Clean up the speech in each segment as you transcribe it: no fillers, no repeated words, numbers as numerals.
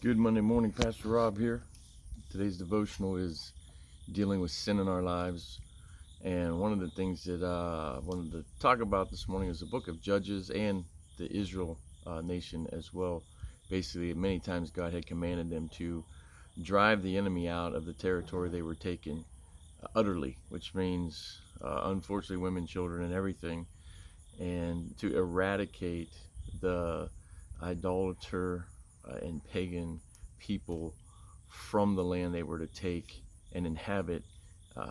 Good Monday morning, Pastor Rob here. Today's devotional is dealing with sin in our lives. And one of the things that I wanted to talk about this morning is the book of Judges and the Israel nation as well. Basically, many times God had commanded them to drive the enemy out of the territory they were taking utterly, which means, unfortunately, women, children, and everything, and to eradicate the idolater and pagan people from the land they were to take and inhabit,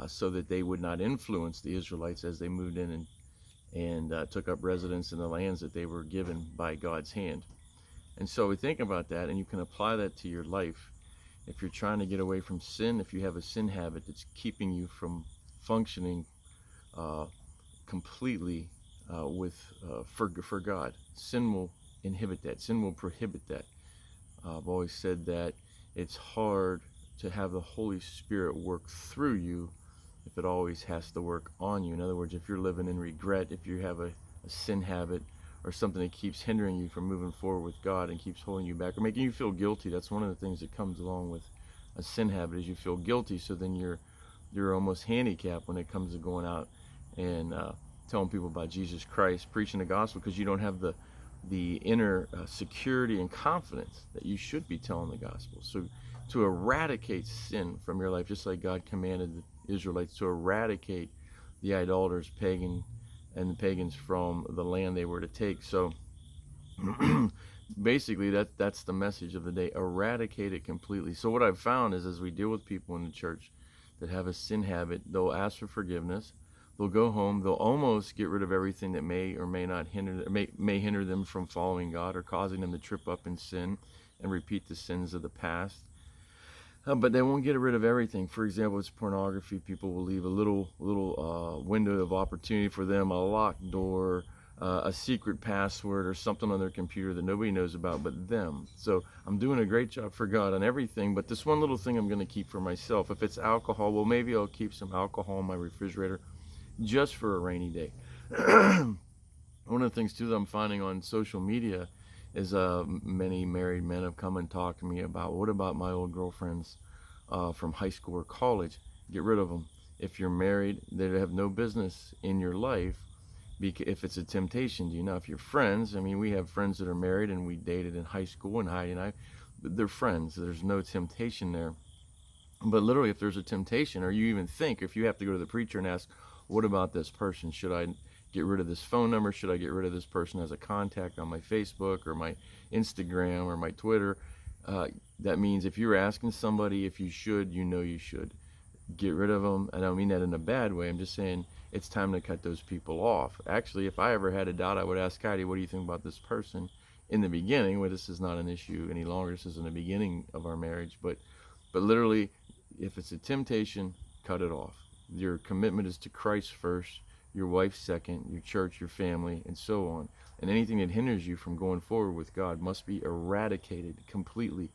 so that they would not influence the Israelites as they moved in and took up residence in the lands that they were given by God's hand. And so we think about that, and you can apply that to your life. If you're trying to get away from sin, if you have a sin habit that's keeping you from functioning completely for God, sin will inhibit that. Sin will prohibit that. I've always said that it's hard to have the Holy Spirit work through you if it always has to work on you. In other words, if you're living in regret, if you have a sin habit or something that keeps hindering you from moving forward with God and keeps holding you back or making you feel guilty, that's one of the things that comes along with a sin habit, is you feel guilty. So then you're almost handicapped when it comes to going out and telling people about Jesus Christ, preaching the gospel, because you don't have the inner security and confidence that you should be telling the gospel. So to eradicate sin from your life, just like God commanded the Israelites to eradicate the idolaters, the pagans from the land they were to take. So basically that's the message of the day: eradicate it completely. So what I've found is, as we deal with people in the church that have a sin habit, they'll ask for forgiveness. They'll go home. They'll almost get rid of everything that may or may not may hinder them from following God or causing them to trip up in sin and repeat the sins of the past. But they won't get rid of everything. For example, it's pornography. People will leave a little window of opportunity for them, a locked door, a secret password, or something on their computer that nobody knows about but them. So I'm doing a great job for God on everything, but this one little thing I'm going to keep for myself. If it's alcohol, well, maybe I'll keep some alcohol in my refrigerator just for a rainy day. One of the things too that I'm finding on social media is many married men have come and talked to me about, what about my old girlfriends from high school or college? Get rid of them. If you're married, they have no business in your life if it's a temptation to you. Now, if you're friends, I mean, we have friends that are married and we dated in high school, and Heidi and I, they're friends. There's no temptation there. But literally, if there's a temptation, or you even think, if you have to go to the preacher and ask, what about this person? Should I get rid of this phone number? Should I get rid of this person as a contact on my Facebook or my Instagram or my Twitter? That means if you're asking somebody if you should, you should. Get rid of them. I don't mean that in a bad way. I'm just saying it's time to cut those people off. Actually, if I ever had a doubt, I would ask Heidi, what do you think about this person in the beginning? Well, this is not an issue any longer. This is in the beginning of our marriage. But literally, if it's a temptation, cut it off. Your commitment is to Christ first, your wife second, your church, your family, and so on. And anything that hinders you from going forward with God must be eradicated completely.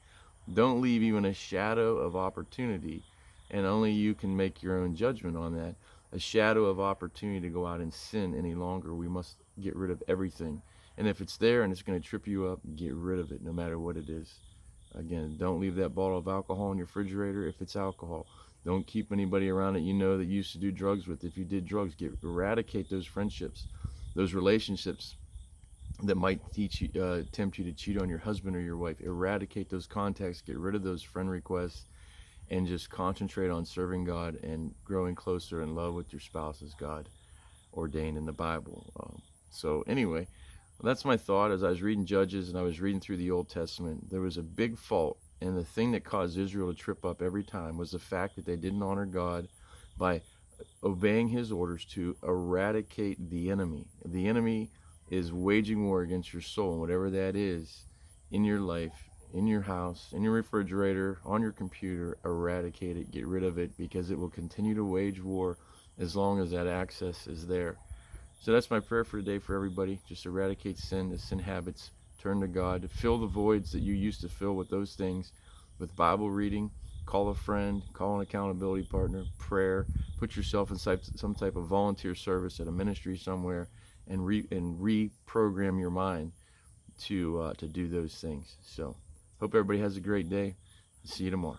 Don't leave even a shadow of opportunity, and only you can make your own judgment on that. A shadow of opportunity to go out and sin any longer. We must get rid of everything. And if it's there and it's going to trip you up, get rid of it, no matter what it is. Again, don't leave that bottle of alcohol in your refrigerator if it's alcohol. Don't keep anybody around that you know that you used to do drugs with. If you did drugs, eradicate those friendships, those relationships that might tempt you to cheat on your husband or your wife. Eradicate those contacts, get rid of those friend requests, and just concentrate on serving God and growing closer in love with your spouse as God ordained in the Bible. So anyway, that's my thought. As I was reading Judges and I was reading through the Old Testament, there was a big fault. And the thing that caused Israel to trip up every time was the fact that they didn't honor God by obeying his orders to eradicate the enemy. The enemy is waging war against your soul, and whatever that is in your life, in your house, in your refrigerator, on your computer, eradicate it, get rid of it, because it will continue to wage war as long as that access is there. So that's my prayer for today for everybody. Just eradicate sin, the sin habits. Turn to God. Fill the voids that you used to fill with those things, with Bible reading. Call a friend. Call an accountability partner. Prayer. Put yourself in some type of volunteer service at a ministry somewhere, and reprogram your mind to do those things. So Hope everybody has a great day. See you tomorrow.